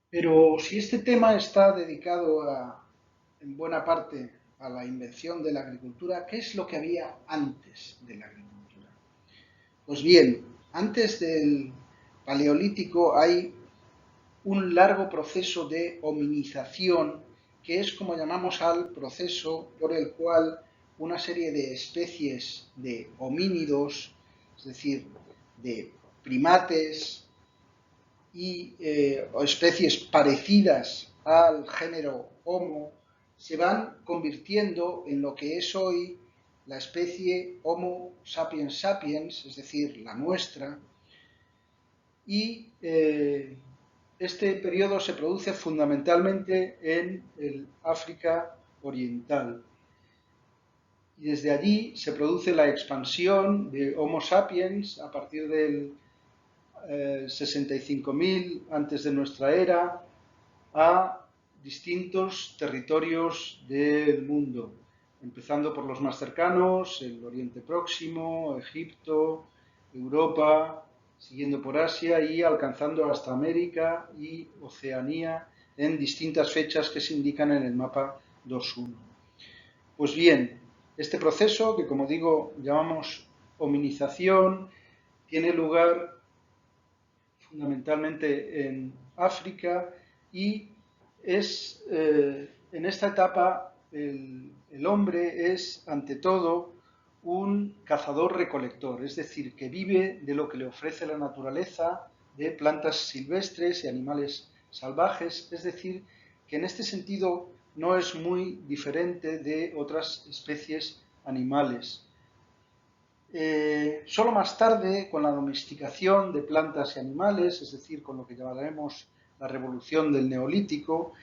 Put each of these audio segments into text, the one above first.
Pero si este tema está dedicado en buena parte a la invención de la agricultura, ¿qué es lo que había antes de la agricultura? Pues bien, antes del Paleolítico hay un largo proceso de hominización, que es como llamamos al proceso por el cual una serie de especies de homínidos, es decir, de primates o especies parecidas al género Homo, se van convirtiendo en lo que es hoy la especie Homo sapiens sapiens, es decir, la nuestra, y este periodo se produce fundamentalmente en el África Oriental. Y desde allí se produce la expansión de Homo sapiens a partir del 65.000 antes de nuestra era a distintos territorios del mundo, empezando por los más cercanos, el Oriente Próximo, Egipto, Europa, siguiendo por Asia y alcanzando hasta América y Oceanía en distintas fechas que se indican en el mapa 2.1. Pues bien, este proceso, que como digo llamamos hominización, tiene lugar fundamentalmente en África y es en esta etapa el hombre es ante todo un cazador-recolector, es decir, que vive de lo que le ofrece la naturaleza, de plantas silvestres y animales salvajes, es decir, que en este sentido no es muy diferente de otras especies animales. Solo más tarde, con la domesticación de plantas y animales, es decir, con lo que llamaremos la revolución del Neolítico,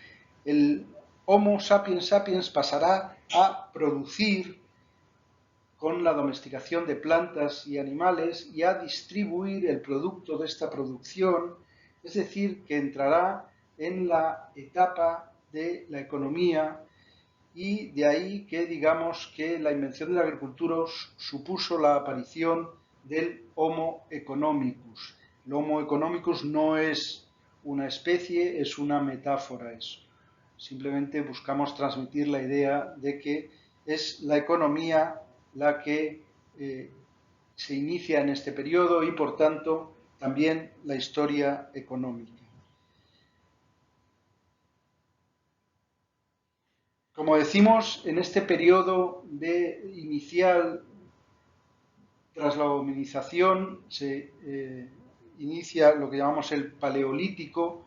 el Homo sapiens sapiens pasará a producir con la domesticación de plantas y animales y a distribuir el producto de esta producción, es decir, que entrará en la etapa de la economía y de ahí que digamos que la invención de la agricultura supuso la aparición del Homo economicus. El Homo economicus no es una especie, es una metáfora eso. Simplemente buscamos transmitir la idea de que es la economía la que se inicia en este periodo y por tanto también la historia económica. Como decimos, en este periodo de inicial tras la hominización se inicia lo que llamamos el Paleolítico,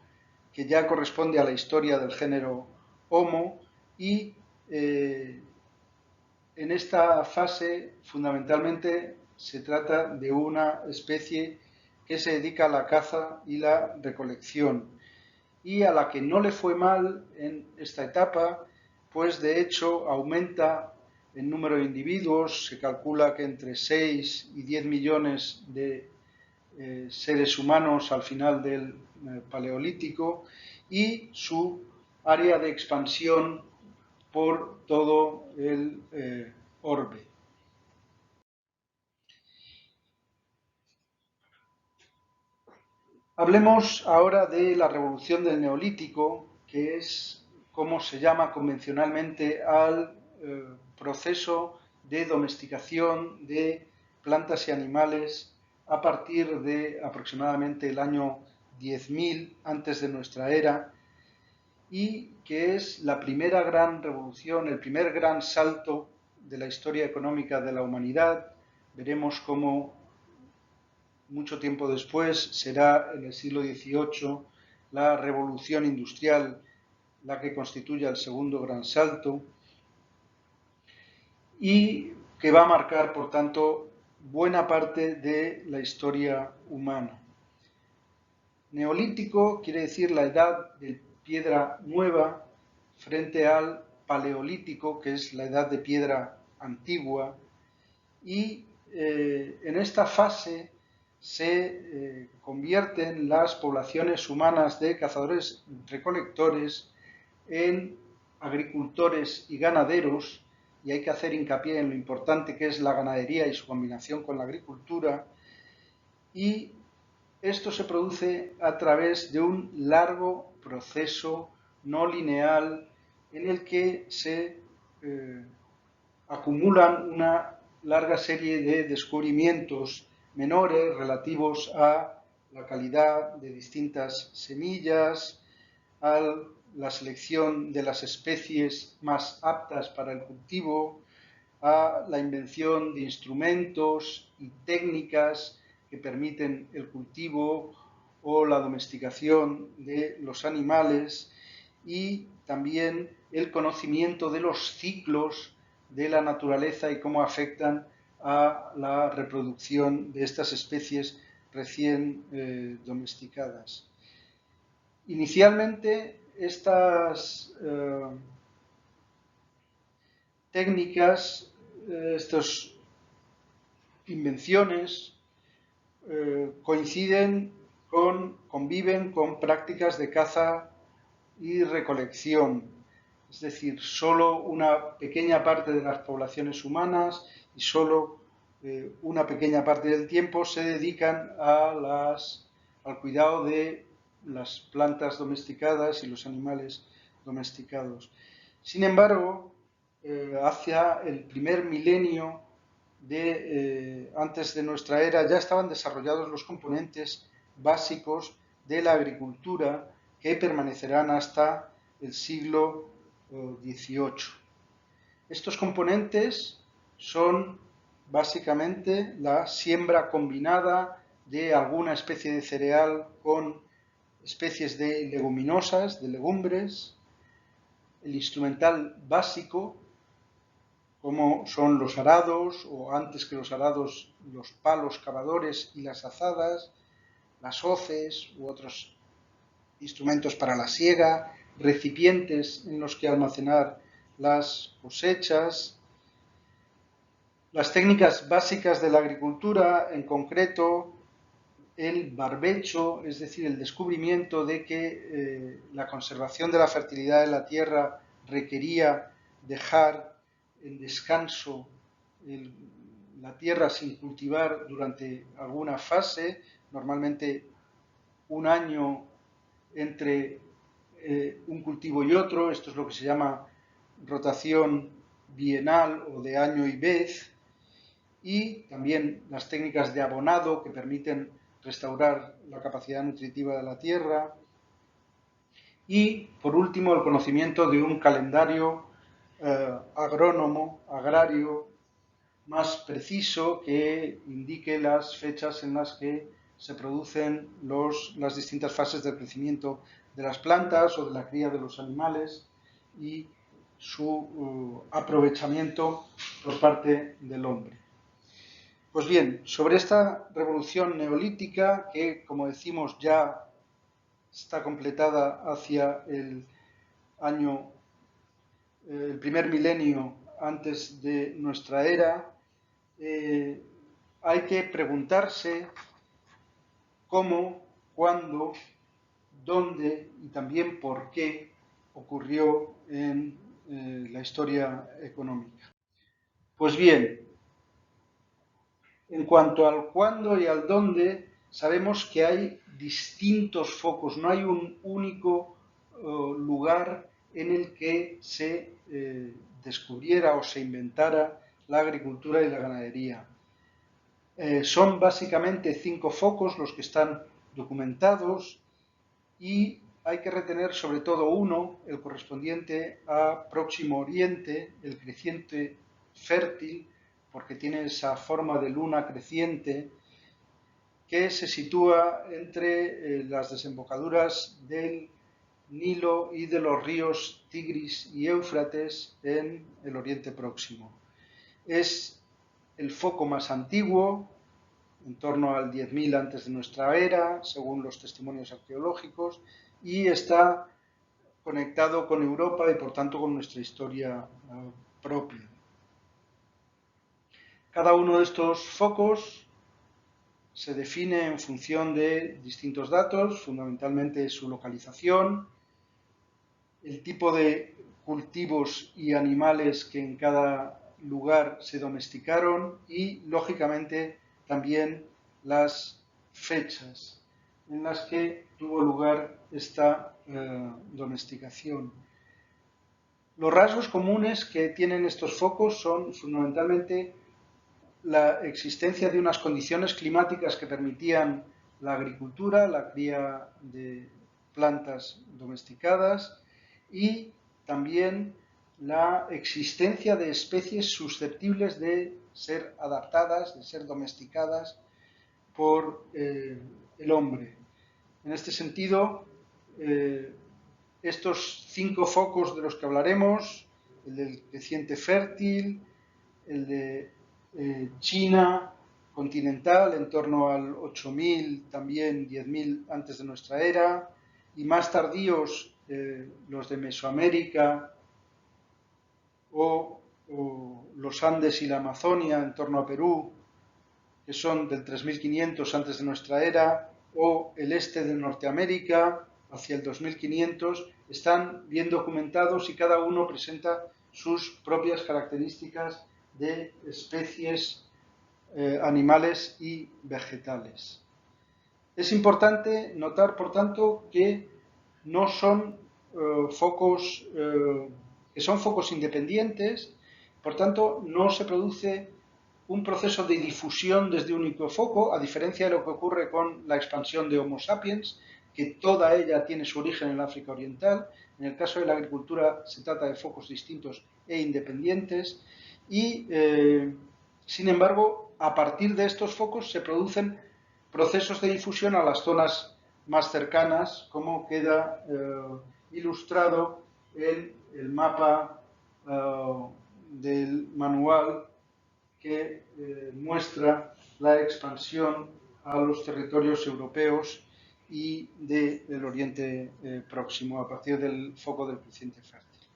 que ya corresponde a la historia del género Homo, y en esta fase fundamentalmente se trata de una especie que se dedica a la caza y la recolección, y a la que no le fue mal en esta etapa, pues de hecho aumenta el número de individuos, se calcula que entre 6 y 10 millones de seres humanos al final del Paleolítico y su área de expansión por todo el orbe. Hablemos ahora de la revolución del Neolítico, que es como se llama convencionalmente al proceso de domesticación de plantas y animales a partir de aproximadamente el año 10.000 antes de nuestra era y que es la primera gran revolución, el primer gran salto de la historia económica de la humanidad. Veremos cómo mucho tiempo después será en el siglo XVIII la revolución industrial la que constituya el segundo gran salto y que va a marcar, por tanto, buena parte de la historia humana. Neolítico quiere decir la edad de piedra nueva frente al paleolítico, que es la edad de piedra antigua, y en esta fase se convierten las poblaciones humanas de cazadores-recolectores en agricultores y ganaderos, y hay que hacer hincapié en lo importante que es la ganadería y su combinación con la agricultura, y Esto se produce a través de un largo proceso no lineal en el que se acumulan una larga serie de descubrimientos menores relativos a la calidad de distintas semillas, a la selección de las especies más aptas para el cultivo, a la invención de instrumentos y técnicas que permiten el cultivo o la domesticación de los animales y también el conocimiento de los ciclos de la naturaleza y cómo afectan a la reproducción de estas especies recién domesticadas. Inicialmente, estas técnicas, estas invenciones conviven con prácticas de caza y recolección, es decir, solo una pequeña parte de las poblaciones humanas y solo una pequeña parte del tiempo se dedican al cuidado de las plantas domesticadas y los animales domesticados. Sin embargo, hacia el primer milenio antes de nuestra era ya estaban desarrollados los componentes básicos de la agricultura que permanecerán hasta el siglo XVIII. Estos componentes son básicamente la siembra combinada de alguna especie de cereal con especies de leguminosas, de legumbres, el instrumental básico, como son los arados, o antes que los arados, los palos cavadores y las azadas, las hoces u otros instrumentos para la siega, recipientes en los que almacenar las cosechas. Las técnicas básicas de la agricultura, en concreto el barbecho, es decir, el descubrimiento de que la conservación de la fertilidad de la tierra requería dejar en descanso la tierra sin cultivar durante alguna fase, normalmente un año entre un cultivo y otro, esto es lo que se llama rotación bienal o de año y vez, y también las técnicas de abonado que permiten restaurar la capacidad nutritiva de la tierra, y por último el conocimiento de un calendario agrónomo, agrario, más preciso que indique las fechas en las que se producen las distintas fases del crecimiento de las plantas o de la cría de los animales y su aprovechamiento por parte del hombre. Pues bien, sobre esta revolución neolítica que, como decimos, ya está completada hacia el primer milenio antes de nuestra era, hay que preguntarse cómo, cuándo, dónde y también por qué ocurrió en la historia económica. Pues bien, en cuanto al cuándo y al dónde, sabemos que hay distintos focos, no hay un único lugar en el que se descubriera o se inventara la agricultura y la ganadería. Son básicamente 5 focos los que están documentados y hay que retener sobre todo uno, el correspondiente a Próximo Oriente, el creciente fértil, porque tiene esa forma de luna creciente que se sitúa entre las desembocaduras del Nilo y de los ríos Tigris y Éufrates en el Oriente Próximo. Es el foco más antiguo, en torno al 10.000 antes de nuestra era, según los testimonios arqueológicos, y está conectado con Europa y por tanto con nuestra historia propia. Cada uno de estos focos se define en función de distintos datos, fundamentalmente su localización, el tipo de cultivos y animales que en cada lugar se domesticaron y, lógicamente, también las fechas. en las que tuvo lugar esta domesticación. Los rasgos comunes que tienen estos focos son fundamentalmente la existencia de unas condiciones climáticas que permitían la agricultura, la cría de plantas domesticadas y también la existencia de especies susceptibles de ser adaptadas, de ser domesticadas por el hombre. En este sentido, estos 5 focos de los que hablaremos, el del creciente fértil, el de China continental en torno al 8000, también 10000 antes de nuestra era, y más tardíos los de Mesoamérica o los Andes y la Amazonia en torno a Perú, que son del 3500 antes de nuestra era, o el este de Norteamérica hacia el 2500, están bien documentados y cada uno presenta sus propias características de especies animales y vegetales. Es importante notar, por tanto, que no son focos que son focos independientes, por tanto, no se produce un proceso de difusión desde un único foco, a diferencia de lo que ocurre con la expansión de Homo sapiens, que toda ella tiene su origen en el África Oriental. En el caso de la agricultura se trata de focos distintos e independientes y, sin embargo, a partir de estos focos se producen procesos de difusión a las zonas más cercanas, como queda ilustrado en el mapa del manual que muestra la expansión a los territorios europeos y del Oriente Próximo a partir del foco del creciente fértil.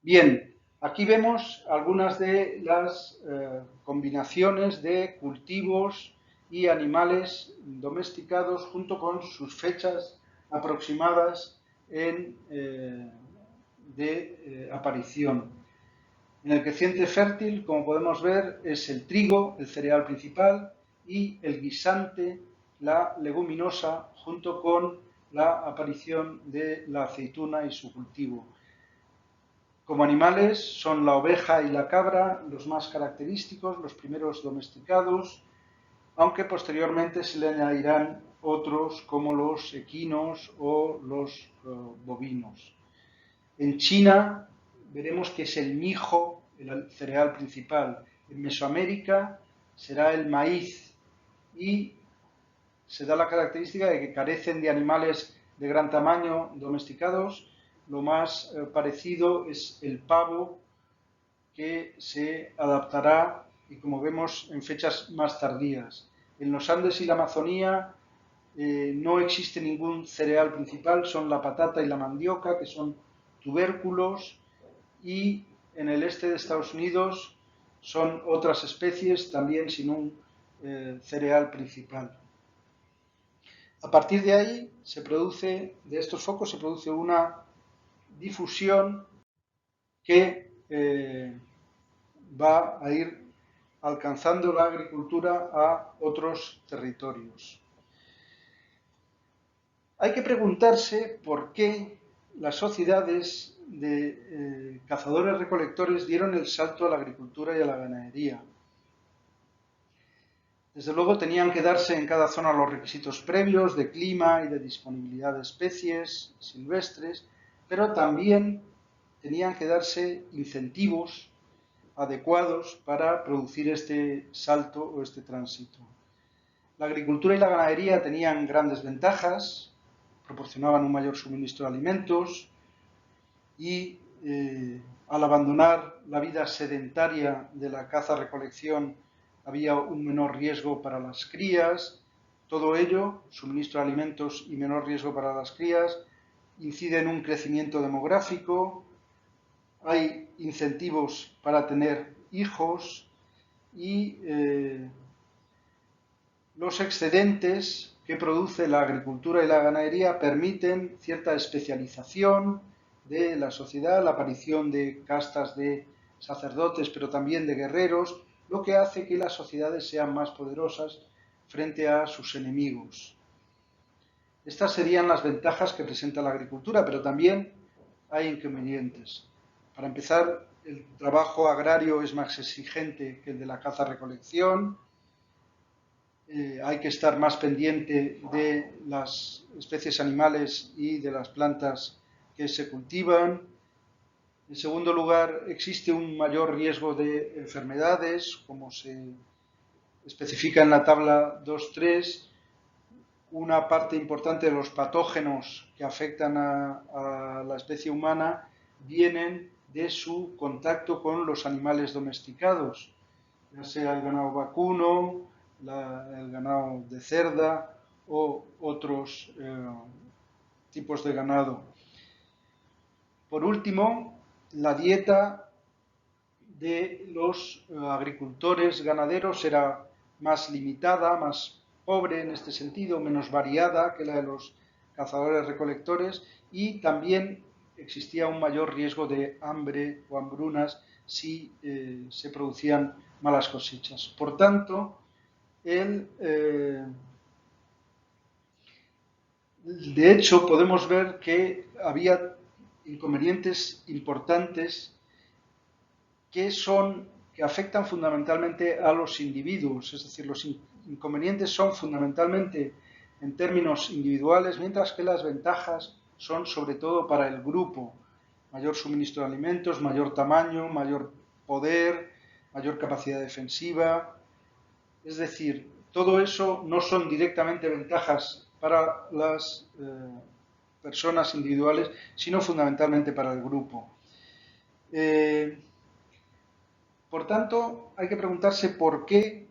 Bien, aquí vemos algunas de las combinaciones de cultivos y animales domesticados junto con sus fechas aproximadas de aparición. En el creciente fértil, como podemos ver, es el trigo, el cereal principal, y el guisante, la leguminosa, junto con la aparición de la aceituna y su cultivo. Como animales son la oveja y la cabra los más característicos, los primeros domesticados, aunque posteriormente se le añadirán otros como los equinos o los bovinos. En China veremos que es el mijo, el cereal principal. En Mesoamérica será el maíz y se da la característica de que carecen de animales de gran tamaño domesticados. Lo más parecido es el pavo, que se adaptará y, como vemos, en fechas más tardías. En los Andes y la Amazonía no existe ningún cereal principal, son la patata y la mandioca, que son tubérculos, y en el este de Estados Unidos son otras especies también sin un cereal principal. A partir de ahí de estos focos se produce una difusión que va a ir alcanzando la agricultura a otros territorios. Hay que preguntarse por qué las sociedades de cazadores-recolectores dieron el salto a la agricultura y a la ganadería. Desde luego tenían que darse en cada zona los requisitos previos de clima y de disponibilidad de especies silvestres, pero también tenían que darse incentivos adecuados para producir este salto o este tránsito. La agricultura y la ganadería tenían grandes ventajas, proporcionaban un mayor suministro de alimentos y al abandonar la vida sedentaria de la caza-recolección había un menor riesgo para las crías. Todo ello, suministro de alimentos y menor riesgo para las crías, incide en un crecimiento demográfico, hay incentivos para tener hijos y los excedentes que produce la agricultura y la ganadería permiten cierta especialización de la sociedad, la aparición de castas de sacerdotes, pero también de guerreros, lo que hace que las sociedades sean más poderosas frente a sus enemigos. Estas serían las ventajas que presenta la agricultura, pero también hay inconvenientes. Para empezar, el trabajo agrario es más exigente que el de la caza-recolección. Hay que estar más pendiente de las especies animales y de las plantas que se cultivan. En segundo lugar, existe un mayor riesgo de enfermedades, como se especifica en la tabla 2.3. Una parte importante de los patógenos que afectan a la especie humana vienen de su contacto con los animales domesticados, ya sea el ganado vacuno, el ganado de cerda o otros tipos de ganado. Por último, la dieta de los agricultores ganaderos era más limitada, más pobre en este sentido, menos variada que la de los cazadores recolectores, y también existía un mayor riesgo de hambre o hambrunas si se producían malas cosechas. Por tanto, de hecho, podemos ver que había inconvenientes importantes que afectan fundamentalmente a los individuos, es decir, los inconvenientes son fundamentalmente en términos individuales, mientras que las ventajas son sobre todo para el grupo. Mayor suministro de alimentos, mayor tamaño, mayor poder, mayor capacidad defensiva. Es decir, todo eso no son directamente ventajas para las personas individuales, sino fundamentalmente para el grupo. Por tanto, hay que preguntarse por qué,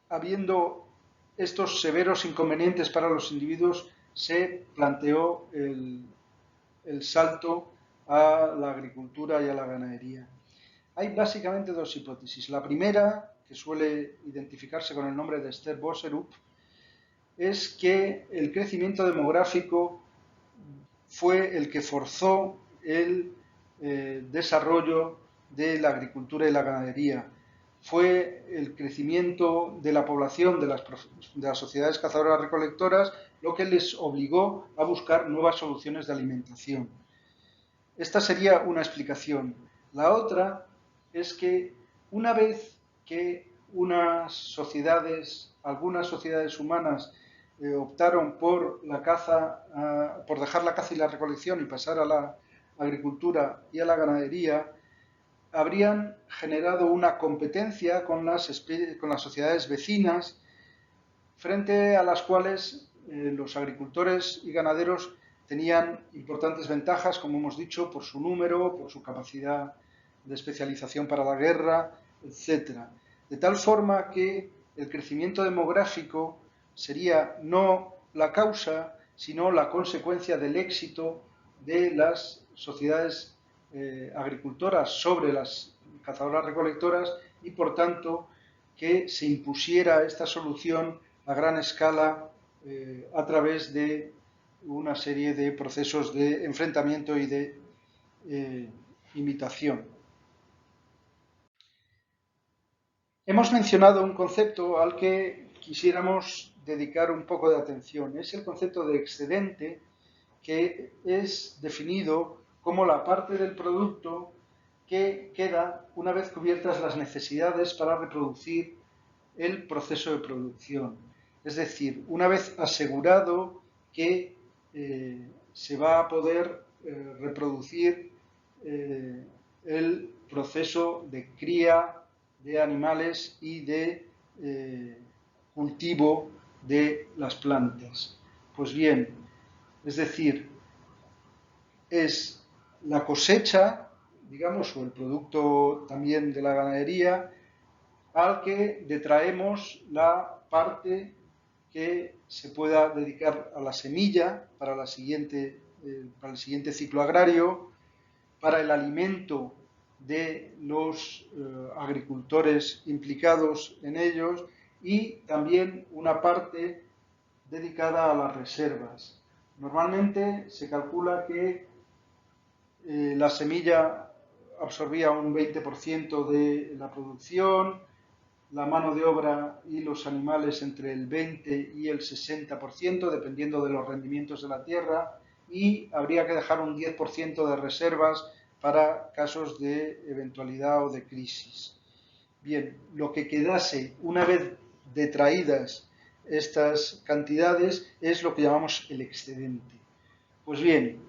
habiendo estos severos inconvenientes para los individuos, se planteó el salto a la agricultura y a la ganadería. Hay básicamente dos hipótesis. La primera, que suele identificarse con el nombre de Esther Boserup, es que el crecimiento demográfico fue el que forzó el desarrollo de la agricultura y la ganadería. Fue el crecimiento de la población de las sociedades cazadoras recolectoras lo que les obligó a buscar nuevas soluciones de alimentación. Esta sería una explicación. La otra es que una vez que algunas sociedades humanas optaron por la caza, por dejar la caza y la recolección y pasar a la agricultura y a la ganadería, habrían generado una competencia con las sociedades vecinas, frente a las cuales los agricultores y ganaderos tenían importantes ventajas, como hemos dicho, por su número, por su capacidad de especialización para la guerra, etc. De tal forma que el crecimiento demográfico sería no la causa, sino la consecuencia del éxito de las sociedades agricultoras sobre las cazadoras recolectoras y, por tanto, que se impusiera esta solución a gran escala a través de una serie de procesos de enfrentamiento y de imitación. Hemos mencionado un concepto al que quisiéramos dedicar un poco de atención. Es el concepto de excedente, que es definido como la parte del producto que queda una vez cubiertas las necesidades para reproducir el proceso de producción. Es decir, una vez asegurado que se va a poder reproducir el proceso de cría de animales y de cultivo de las plantas. Pues bien, es decir, es la cosecha, digamos, o el producto también de la ganadería, al que detraemos la parte que se pueda dedicar a la semilla para el siguiente ciclo agrario, para el alimento de los agricultores implicados en ellos y también una parte dedicada a las reservas. Normalmente se calcula que la semilla absorbía un 20% de la producción, la mano de obra y los animales entre el 20 y el 60%, dependiendo de los rendimientos de la tierra, y habría que dejar un 10% de reservas para casos de eventualidad o de crisis. Bien, lo que quedase una vez detraídas estas cantidades es lo que llamamos el excedente. Pues bien,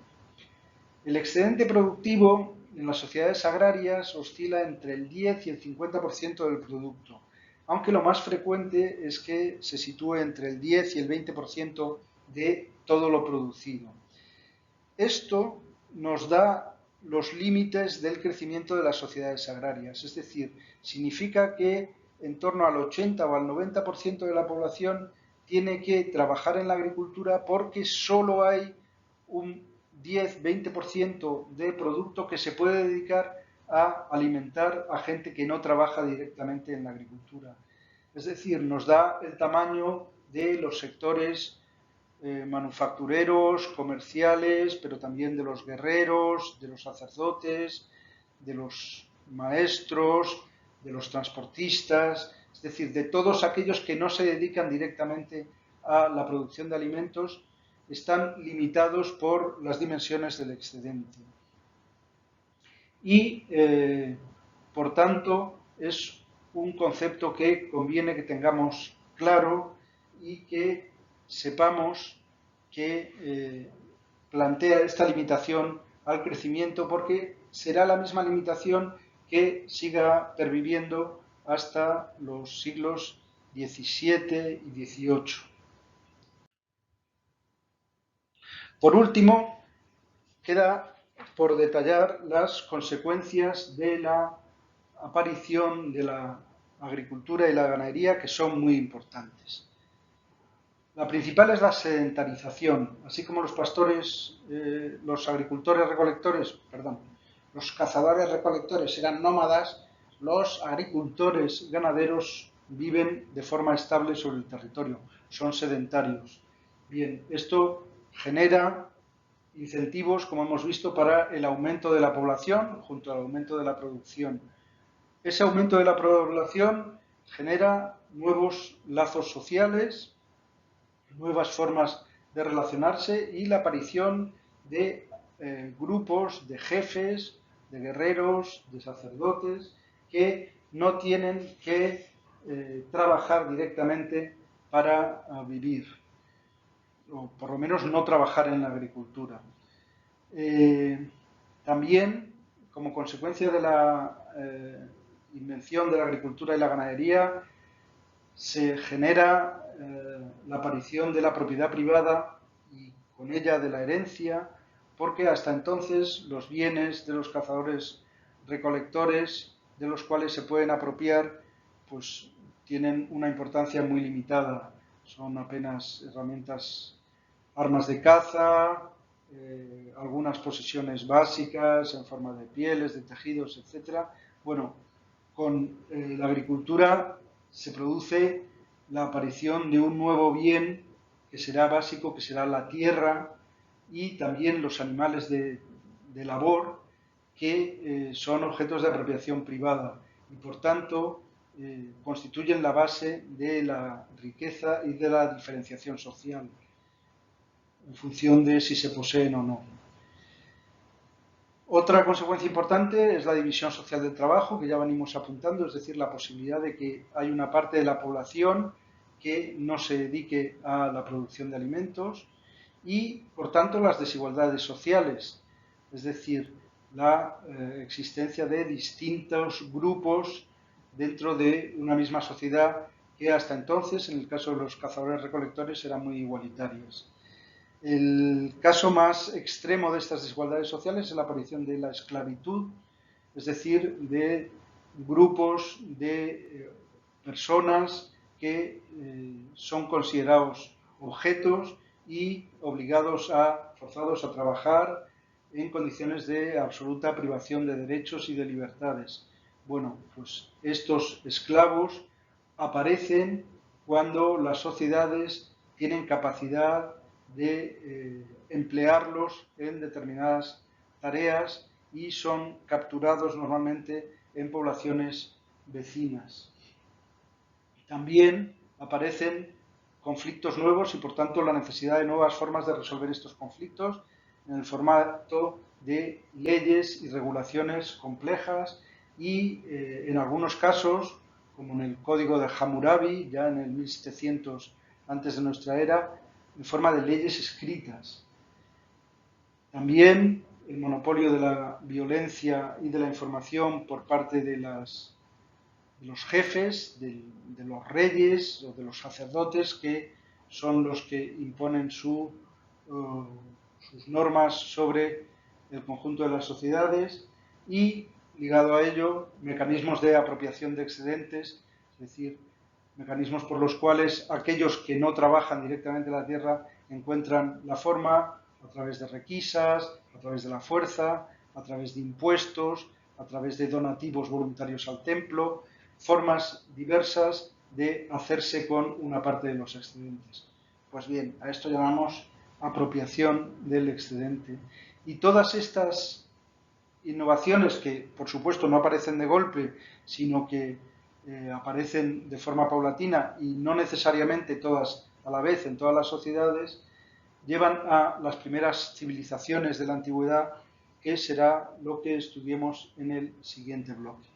el excedente productivo en las sociedades agrarias oscila entre el 10 y el 50% del producto, aunque lo más frecuente es que se sitúe entre el 10 y el 20% de todo lo producido. Esto nos da los límites del crecimiento de las sociedades agrarias, es decir, significa que en torno al 80 o al 90% de la población tiene que trabajar en la agricultura porque solo hay un 10-20% de producto que se puede dedicar a alimentar a gente que no trabaja directamente en la agricultura. Es decir, nos da el tamaño de los sectores manufactureros, comerciales, pero también de los guerreros, de los sacerdotes, de los maestros, de los transportistas, es decir, de todos aquellos que no se dedican directamente a la producción de alimentos, están limitados por las dimensiones del excedente. Y, por tanto, es un concepto que conviene que tengamos claro y que sepamos que plantea esta limitación al crecimiento, porque será la misma limitación que siga perviviendo hasta los siglos XVII y XVIII. Por último, queda por detallar las consecuencias de la aparición de la agricultura y la ganadería, que son muy importantes. La principal es la sedentarización, así como los pastores, los agricultores recolectores, perdón, los cazadores recolectores eran nómadas, los agricultores ganaderos viven de forma estable sobre el territorio, son sedentarios. Bien, esto genera incentivos, como hemos visto, para el aumento de la población junto al aumento de la producción. Ese aumento de la población genera nuevos lazos sociales, nuevas formas de relacionarse y la aparición de grupos de jefes, de guerreros, de sacerdotes, que no tienen que trabajar directamente para vivir, o por lo menos no trabajar en la agricultura. También, como consecuencia de la invención de la agricultura y la ganadería, se genera la aparición de la propiedad privada y con ella de la herencia, porque hasta entonces los bienes de los cazadores recolectores, de los cuales se pueden apropiar, pues tienen una importancia muy limitada. Son apenas herramientas, armas de caza, algunas posesiones básicas en forma de pieles, de tejidos, etc. Bueno, con la agricultura se produce la aparición de un nuevo bien que será básico, que será la tierra y también los animales de labor, que son objetos de apropiación privada y por tanto constituyen la base de la riqueza y de la diferenciación social en función de si se poseen o no. Otra consecuencia importante es la división social del trabajo, que ya venimos apuntando, es decir, la posibilidad de que hay una parte de la población que no se dedique a la producción de alimentos y, por tanto, las desigualdades sociales, es decir, la existencia de distintos grupos dentro de una misma sociedad que hasta entonces, en el caso de los cazadores-recolectores, eran muy igualitarias. El caso más extremo de estas desigualdades sociales es la aparición de la esclavitud, es decir, de grupos de personas que son considerados objetos y forzados a trabajar en condiciones de absoluta privación de derechos y de libertades. Bueno, pues estos esclavos aparecen cuando las sociedades tienen capacidad de emplearlos en determinadas tareas y son capturados normalmente en poblaciones vecinas. También aparecen conflictos nuevos y, por tanto, la necesidad de nuevas formas de resolver estos conflictos en el formato de leyes y regulaciones complejas y, en algunos casos, como en el Código de Hammurabi, ya en el 1700 antes de nuestra era, en forma de leyes escritas. También el monopolio de la violencia y de la información por parte de los jefes, de los reyes o de los sacerdotes, que son los que imponen sus normas sobre el conjunto de las sociedades, y, ligado a ello, mecanismos de apropiación de excedentes, es decir, mecanismos por los cuales aquellos que no trabajan directamente la tierra encuentran la forma, a través de requisas, a través de la fuerza, a través de impuestos, a través de donativos voluntarios al templo, formas diversas de hacerse con una parte de los excedentes. Pues bien, a esto llamamos apropiación del excedente. Y todas estas innovaciones, que por supuesto no aparecen de golpe, sino que aparecen de forma paulatina y no necesariamente todas a la vez en todas las sociedades, llevan a las primeras civilizaciones de la antigüedad, que será lo que estudiemos en el siguiente bloque.